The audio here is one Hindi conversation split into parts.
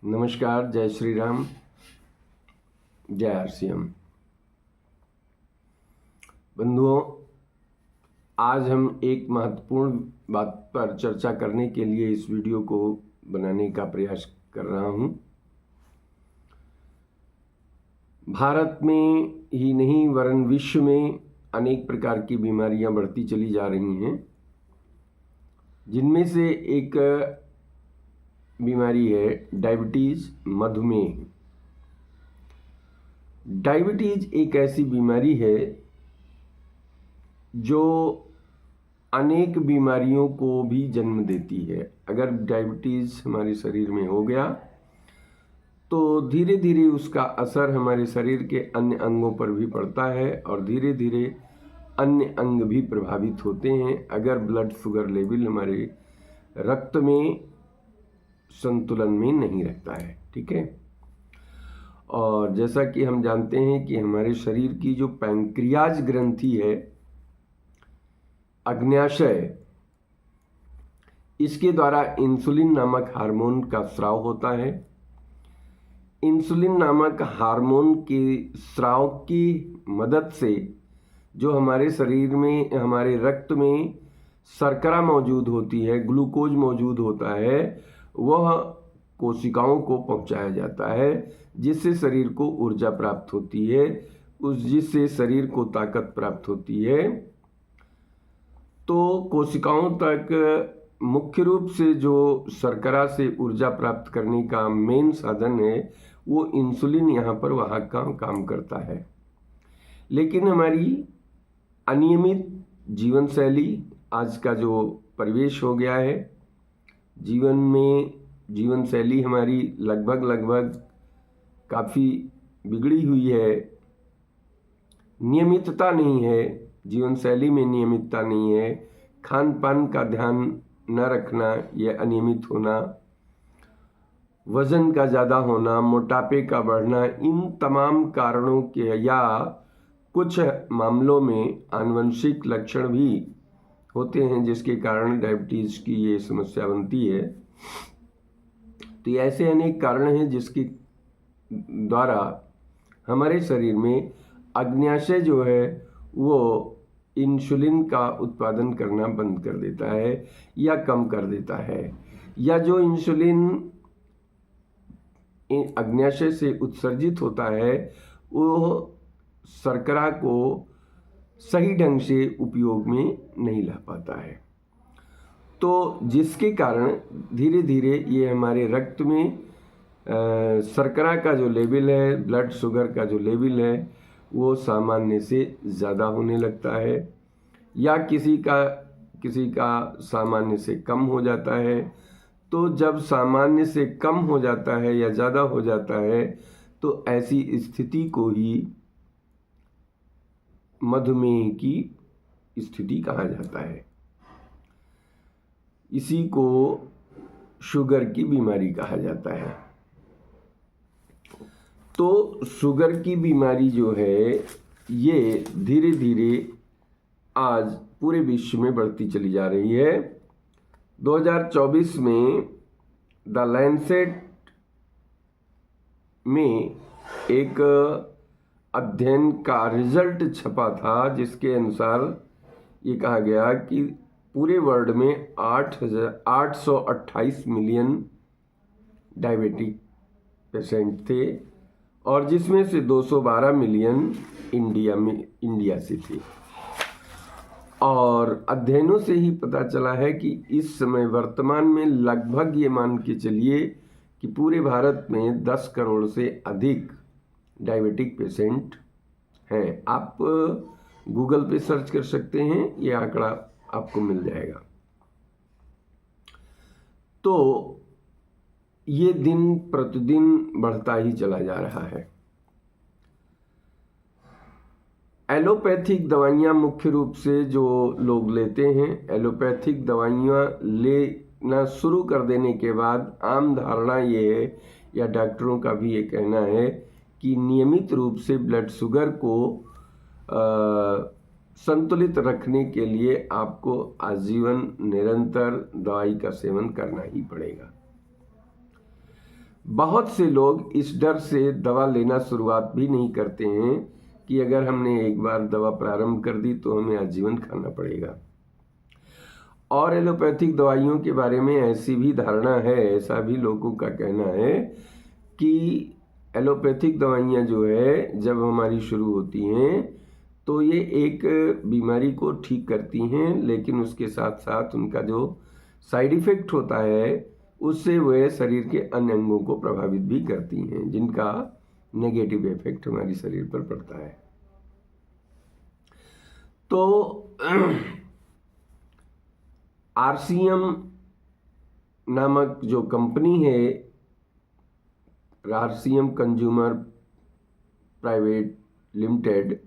नमस्कार, जय श्री राम, जय RCM। बंधुओं, आज हम एक महत्वपूर्ण बात पर चर्चा करने के लिए इस वीडियो को बनाने का प्रयास कर रहा हूं। भारत में ही नहीं वरन विश्व में अनेक प्रकार की बीमारियां बढ़ती चली जा रही हैं, जिनमें से एक बीमारी है डायबिटीज़, मधुमेह। डायबिटीज़ एक ऐसी बीमारी है जो अनेक बीमारियों को भी जन्म देती है। अगर डायबिटीज़ हमारे शरीर में हो गया तो धीरे धीरे उसका असर हमारे शरीर के अन्य अंगों पर भी पड़ता है और धीरे धीरे अन्य अंग भी प्रभावित होते हैं अगर ब्लड शुगर लेवल हमारे रक्त में संतुलन में नहीं रहता है। ठीक है। और जैसा कि हम जानते हैं कि हमारे शरीर की जो पैंक्रियाज ग्रंथि है, अग्न्याशय, इसके द्वारा इंसुलिन नामक हार्मोन का स्राव होता है। इंसुलिन नामक हार्मोन के स्राव की मदद से जो हमारे शरीर में, हमारे रक्त में शर्करा मौजूद होती है, ग्लूकोज मौजूद होता है, वह कोशिकाओं को पहुंचाया जाता है, जिससे शरीर को ऊर्जा प्राप्त होती है, जिससे शरीर को ताकत प्राप्त होती है। तो कोशिकाओं तक मुख्य रूप से जो शर्करा से ऊर्जा प्राप्त करने का मेन साधन है वो इंसुलिन यहाँ पर वहाँ का काम करता है। लेकिन हमारी अनियमित जीवन शैली, आज का जो परिवेश हो गया है, जीवन शैली हमारी लगभग काफ़ी बिगड़ी हुई है। नियमितता नहीं है, जीवन शैली में नियमितता नहीं है, खान पान का ध्यान न रखना, यह अनियमित होना, वजन का ज़्यादा होना, मोटापे का बढ़ना, इन तमाम कारणों के या कुछ मामलों में आनुवंशिक लक्षण भी होते हैं जिसके कारण डायबिटीज़ की ये समस्या बनती है। तो ऐसे अनेक कारण हैं जिसके द्वारा हमारे शरीर में अग्न्याशय जो है वो इंसुलिन का उत्पादन करना बंद कर देता है या कम कर देता है, या जो इंसुलिन अग्न्याशय से उत्सर्जित होता है वो शर्करा को सही ढंग से उपयोग में नहीं ला पाता है। तो जिसके कारण धीरे धीरे ये हमारे रक्त में शर्करा का जो लेवल है, ब्लड शुगर का जो लेवल है, वो सामान्य से ज़्यादा होने लगता है, या किसी का सामान्य से कम हो जाता है। तो जब सामान्य से कम हो जाता है या ज़्यादा हो जाता है तो ऐसी स्थिति को ही मधुमेह की स्थिति कहा जाता है। इसी को शुगर की बीमारी कहा जाता है। तो शुगर की बीमारी जो है ये धीरे धीरे आज पूरे विश्व में बढ़ती चली जा रही है। 2024 में द लैंसेट में एक अध्ययन का रिजल्ट छपा था जिसके अनुसार ये कहा गया कि पूरे वर्ल्ड में 828 मिलियन डायबिटिक पेशेंट थे और जिसमें से 212 मिलियन इंडिया से थे। और अध्ययनों से ही पता चला है कि इस समय वर्तमान में लगभग ये मान के चलिए कि पूरे भारत में 10 करोड़ से अधिक डायबिटिक पेशेंट हैं। आप गूगल पे सर्च कर सकते हैं, ये आंकड़ा आपको मिल जाएगा। तो ये दिन प्रतिदिन बढ़ता ही चला जा रहा है। एलोपैथिक दवाइयाँ मुख्य रूप से जो लोग लेते हैं, एलोपैथिक दवाइयाँ लेना शुरू कर देने के बाद आम धारणा ये है, या डॉक्टरों का भी ये कहना है कि नियमित रूप से ब्लड शुगर को संतुलित रखने के लिए आपको आजीवन निरंतर दवाई का सेवन करना ही पड़ेगा। बहुत से लोग इस डर से दवा लेना शुरुआत भी नहीं करते हैं कि अगर हमने एक बार दवा प्रारंभ कर दी तो हमें आजीवन खाना पड़ेगा। और एलोपैथिक दवाइयों के बारे में ऐसी भी धारणा है, ऐसा भी लोगों का कहना है कि एलोपैथिक दवाइयाँ जो है जब हमारी शुरू होती हैं तो ये एक बीमारी को ठीक करती हैं, लेकिन उसके साथ साथ उनका जो साइड इफ़ेक्ट होता है उससे वह शरीर के अन्य अंगों को प्रभावित भी करती हैं, जिनका नेगेटिव इफेक्ट हमारे शरीर पर पड़ता है। तो आरसीएम नामक जो कंपनी है, आरसीएम कंज्यूमर प्राइवेट लिमिटेड,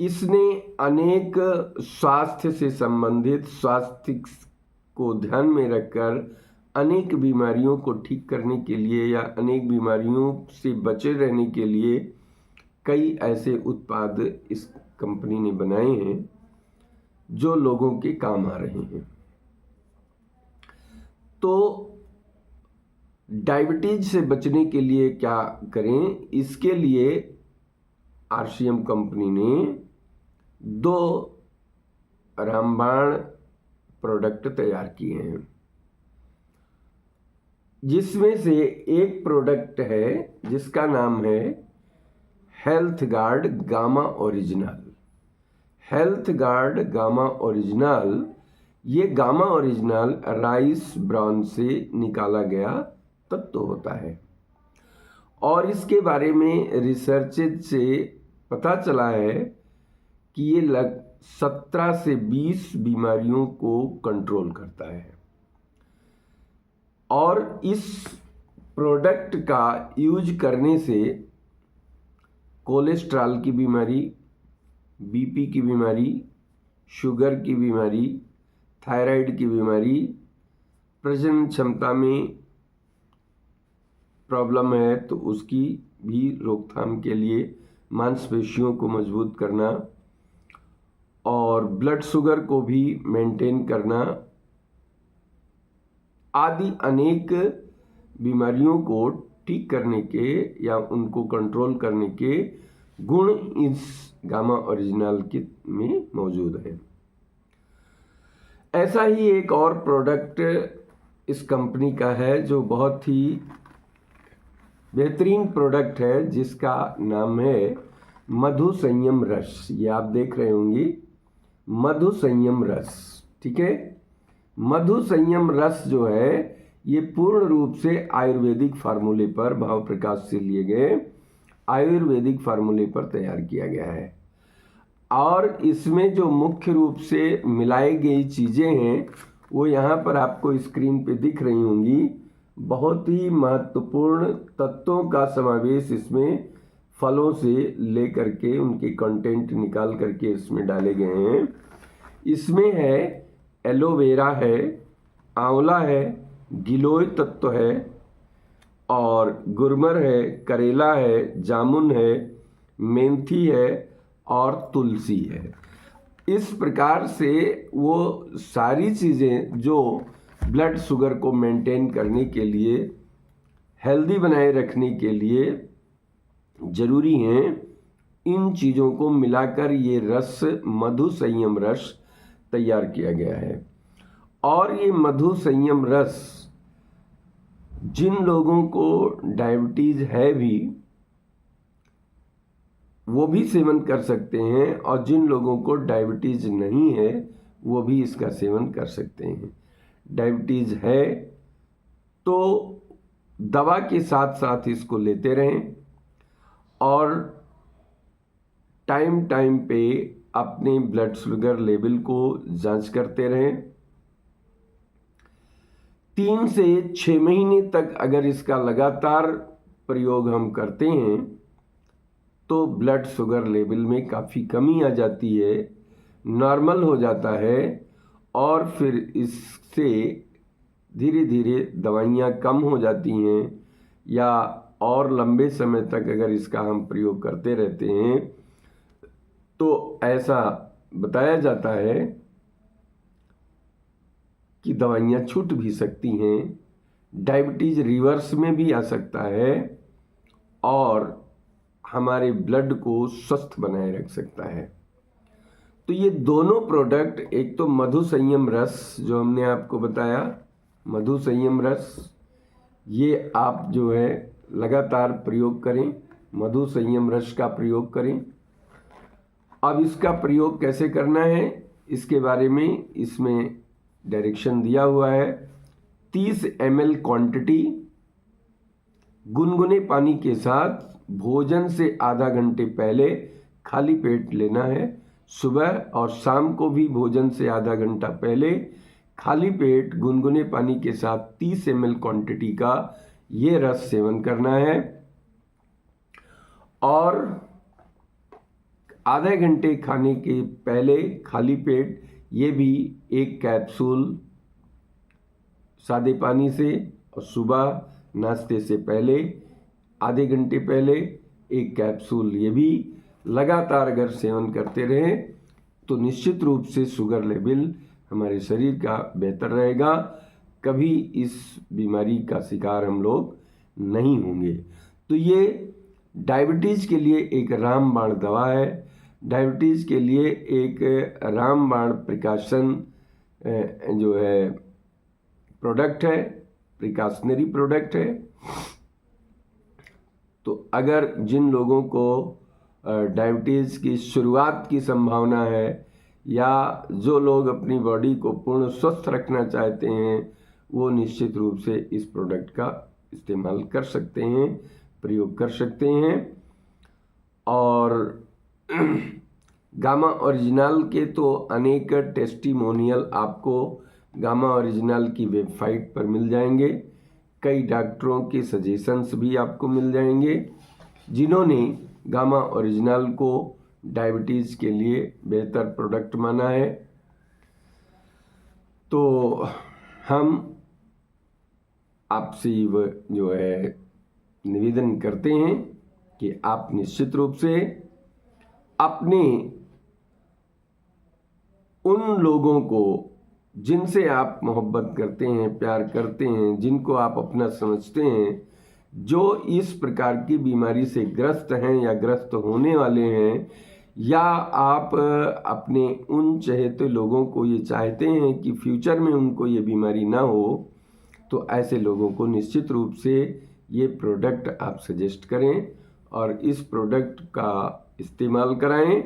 इसने अनेक स्वास्थ्य से संबंधित स्वास्थ्य को ध्यान में रखकर अनेक बीमारियों को ठीक करने के लिए या अनेक बीमारियों से बचे रहने के लिए कई ऐसे उत्पाद इस कंपनी ने बनाए हैं जो लोगों के काम आ रहे हैं। तो डायबिटीज से बचने के लिए क्या करें, इसके लिए आरसीएम कंपनी ने 2 रामबाण प्रोडक्ट तैयार किए हैं, जिसमें से एक प्रोडक्ट है जिसका नाम है health guard gamma original. Health guard gamma original, ये गामा ओरिजिनल राइस ब्रान से निकाला गया तत्व होता है और इसके बारे में रिसर्च से पता चला है कि ये 17 से 20 बीमारियों को कंट्रोल करता है। और इस प्रोडक्ट का यूज करने से कोलेस्ट्रॉल की बीमारी, बीपी की बीमारी, शुगर की बीमारी, थायराइड की बीमारी, प्रजनन क्षमता में प्रॉब्लम है तो उसकी भी रोकथाम के लिए मांसपेशियों को मजबूत करना और ब्लड शुगर को भी मेंटेन करना आदि अनेक बीमारियों को ठीक करने के या उनको कंट्रोल करने के गुण इस गामा ओरिजिनल किट में मौजूद है। ऐसा ही एक और प्रोडक्ट इस कंपनी का है जो बहुत ही बेहतरीन प्रोडक्ट है, जिसका नाम है मधु संयम रस। ये आप देख रहे होंगे, मधु संयम रस, ठीक है। मधु संयम रस जो है ये पूर्ण रूप से आयुर्वेदिक फार्मूले पर, भाव प्रकाश से लिए गए आयुर्वेदिक फार्मूले पर तैयार किया गया है। और इसमें जो मुख्य रूप से मिलाई गई चीज़ें हैं वो यहाँ पर आपको स्क्रीन पे दिख रही होंगी। बहुत ही महत्वपूर्ण तत्वों का समावेश इसमें फलों से लेकर के उनके कंटेंट निकाल करके इसमें डाले गए हैं। इसमें है एलोवेरा है, आंवला है, गिलोय तत्व है और गुरमर है, करेला है, जामुन है, मेंथी है और तुलसी है। इस प्रकार से वो सारी चीज़ें जो ब्लड शुगर को मेंटेन करने के लिए, हेल्दी बनाए रखने के लिए ज़रूरी हैं, इन चीज़ों को मिलाकर ये रस मधु संयम रस तैयार किया गया है। और ये मधु संयम रस जिन लोगों को डायबिटीज़ है भी वो भी सेवन कर सकते हैं और जिन लोगों को डायबिटीज़ नहीं है वो भी इसका सेवन कर सकते हैं। डायबिटीज़ है तो दवा के साथ साथ इसको लेते रहें और टाइम टाइम पे अपने ब्लड शुगर लेवल को जांच करते रहें। 3 से 6 महीने तक अगर इसका लगातार प्रयोग हम करते हैं तो ब्लड शुगर लेवल में काफ़ी कमी आ जाती है, नॉर्मल हो जाता है और फिर इससे धीरे धीरे दवाइयाँ कम हो जाती हैं या और लंबे समय तक अगर इसका हम प्रयोग करते रहते हैं तो ऐसा बताया जाता है कि दवाइयाँ छूट भी सकती हैं डायबिटीज रिवर्स में भी आ सकता है और हमारे ब्लड को स्वस्थ बनाए रख सकता है। तो ये दोनों प्रोडक्ट, एक तो मधु संयम रस जो हमने आपको बताया, मधु संयम रस, ये आप जो है लगातार प्रयोग करें, मधु संयम रस का प्रयोग करें। अब इसका प्रयोग कैसे करना है इसके बारे में इसमें डायरेक्शन दिया हुआ है। 30 ml क्वांटिटी गुनगुने पानी के साथ भोजन से आधा घंटे पहले खाली पेट लेना है। सुबह और शाम को भी भोजन से आधा घंटा पहले खाली पेट गुनगुने पानी के साथ 30 ml क्वांटिटी का ये रस सेवन करना है। और आधे घंटे खाने के पहले खाली पेट ये भी एक कैप्सूल सादे पानी से, और सुबह नाश्ते से पहले आधे घंटे पहले एक कैप्सूल ये भी लगातार अगर सेवन करते रहें तो निश्चित रूप से शुगर लेवल हमारे शरीर का बेहतर रहेगा। कभी इस बीमारी का शिकार हम लोग नहीं होंगे। तो ये डायबिटीज़ के लिए एक रामबाण दवा है, डायबिटीज़ के लिए एक रामबाण प्रिकॉशन जो है प्रोडक्ट है, प्रिकॉशनरी प्रोडक्ट है। तो अगर जिन लोगों को डायबिटीज़ की शुरुआत की संभावना है या जो लोग अपनी बॉडी को पूर्ण स्वस्थ रखना चाहते हैं वो निश्चित रूप से इस प्रोडक्ट का इस्तेमाल कर सकते हैं, प्रयोग कर सकते हैं। और गामा ओरिजिनल के तो अनेक टेस्टिमोनियल आपको गामा ओरिजिनल की वेबसाइट पर मिल जाएंगे। कई डॉक्टरों के सजेशंस भी आपको मिल जाएंगे जिन्होंने गामा ओरिजिनल को डायबिटीज़ के लिए बेहतर प्रोडक्ट माना है। तो हम आपसे जो है निवेदन करते हैं कि आप निश्चित रूप से अपने उन लोगों को जिनसे आप मोहब्बत करते हैं, प्यार करते हैं, जिनको आप अपना समझते हैं, जो इस प्रकार की बीमारी से ग्रस्त हैं या ग्रस्त होने वाले हैं, या आप अपने उन चहेते लोगों को ये चाहते हैं कि फ्यूचर में उनको ये बीमारी ना हो, तो ऐसे लोगों को निश्चित रूप से ये प्रोडक्ट आप सजेस्ट करें और इस प्रोडक्ट का इस्तेमाल कराएं।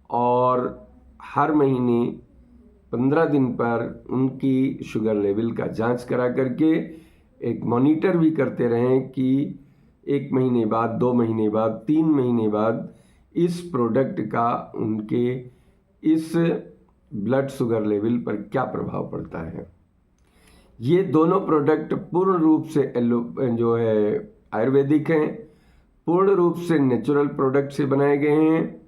और हर महीने 15 दिन पर उनकी शुगर लेवल का जांच करा करके एक मॉनिटर भी करते रहें कि 1 महीने बाद, 2 महीने बाद, 3 महीने बाद इस प्रोडक्ट का उनके इस ब्लड शुगर लेवल पर क्या प्रभाव पड़ता है। ये दोनों प्रोडक्ट पूर्ण रूप से जो है आयुर्वेदिक हैं, पूर्ण रूप से नेचुरल प्रोडक्ट से बनाए गए हैं।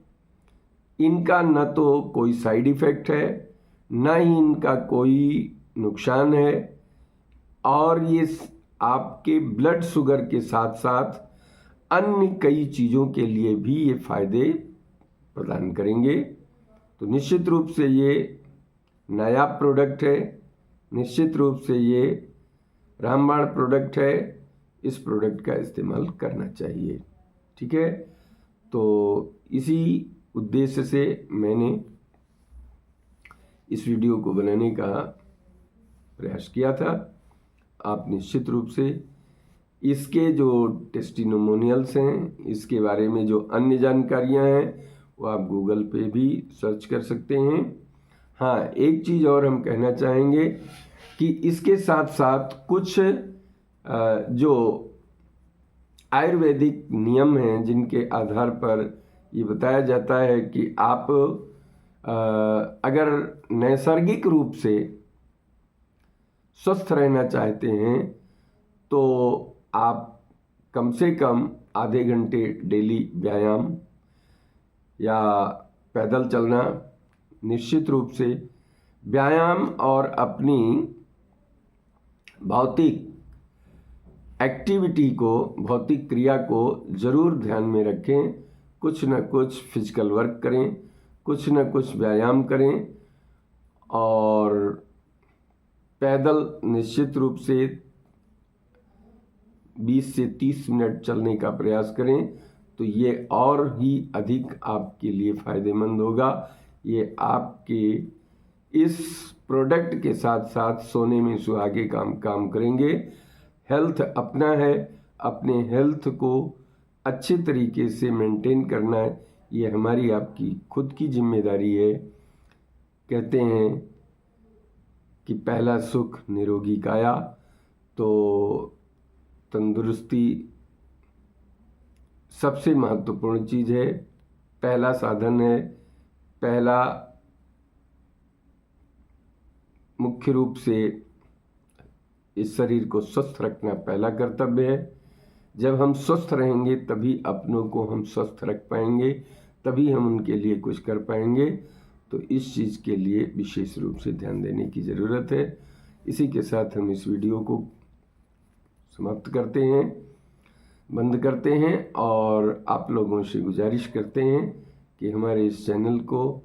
इनका न तो कोई साइड इफ़ेक्ट है, न ही इनका कोई नुकसान है, और ये आपके ब्लड शुगर के साथ साथ अन्य कई चीज़ों के लिए भी ये फायदे प्रदान करेंगे। तो निश्चित रूप से ये नायाब प्रोडक्ट है, निश्चित रूप से ये रामबाण प्रोडक्ट है। इस प्रोडक्ट का इस्तेमाल करना चाहिए। ठीक है, तो इसी उद्देश्य से मैंने इस वीडियो को बनाने का प्रयास किया था। आप निश्चित रूप से इसके जो टेस्टिमोनियल्स हैं, इसके बारे में जो अन्य जानकारियां हैं वो आप गूगल पे भी सर्च कर सकते हैं। हाँ, एक चीज़ और हम कहना चाहेंगे कि इसके साथ साथ कुछ जो आयुर्वेदिक नियम हैं जिनके आधार पर ये बताया जाता है कि आप अगर नैसर्गिक रूप से स्वस्थ रहना चाहते हैं तो आप कम से कम आधे घंटे डेली व्यायाम या पैदल चलना, निश्चित रूप से व्यायाम और अपनी भौतिक एक्टिविटी को, भौतिक क्रिया को ज़रूर ध्यान में रखें। कुछ न कुछ फिजिकल वर्क करें, कुछ न कुछ व्यायाम करें, और पैदल निश्चित रूप से 20 से 30 मिनट चलने का प्रयास करें तो ये और ही अधिक आपके लिए फ़ायदेमंद होगा। ये आपके इस प्रोडक्ट के साथ साथ सोने में सुहागे काम करेंगे। हेल्थ अपना है, अपने हेल्थ को अच्छे तरीके से मेंटेन करना है, ये हमारी आपकी खुद की जिम्मेदारी है। कहते हैं कि पहला सुख निरोगी काया, तो तंदुरुस्ती सबसे महत्वपूर्ण चीज़ है, पहला साधन है, पहला मुख्य रूप से इस शरीर को स्वस्थ रखना पहला कर्तव्य है। जब हम स्वस्थ रहेंगे तभी अपनों को हम स्वस्थ रख पाएंगे, तभी हम उनके लिए कुछ कर पाएंगे। तो इस चीज़ के लिए विशेष रूप से ध्यान देने की ज़रूरत है। इसी के साथ हम इस वीडियो को समाप्त करते हैं, बंद करते हैं और आप लोगों से गुजारिश करते हैं कि हमारे इस चैनल को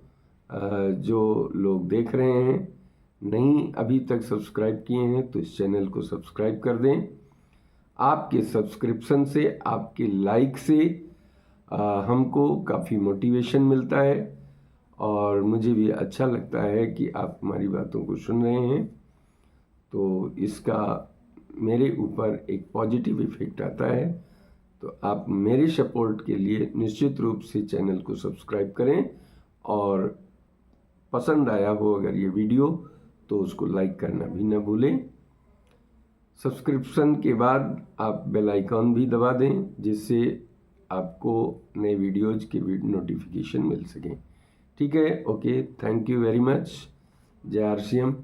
जो लोग देख रहे हैं नहीं अभी तक सब्सक्राइब किए हैं तो इस चैनल को सब्सक्राइब कर दें। आपके सब्सक्रिप्शन से, आपके लाइक से हमको काफ़ी मोटिवेशन मिलता है और मुझे भी अच्छा लगता है कि आप हमारी बातों को सुन रहे हैं। तो इसका मेरे ऊपर एक पॉजिटिव इफ़ेक्ट आता है। तो आप मेरे सपोर्ट के लिए निश्चित रूप से चैनल को सब्सक्राइब करें और पसंद आया हो अगर ये वीडियो तो उसको लाइक करना भी न भूलें। सब्सक्रिप्शन के बाद आप बेल आइकॉन भी दबा दें जिससे आपको नए वीडियोज़ के नोटिफिकेशन मिल सकें। ठीक है, okay, thank you very much. जय RCM।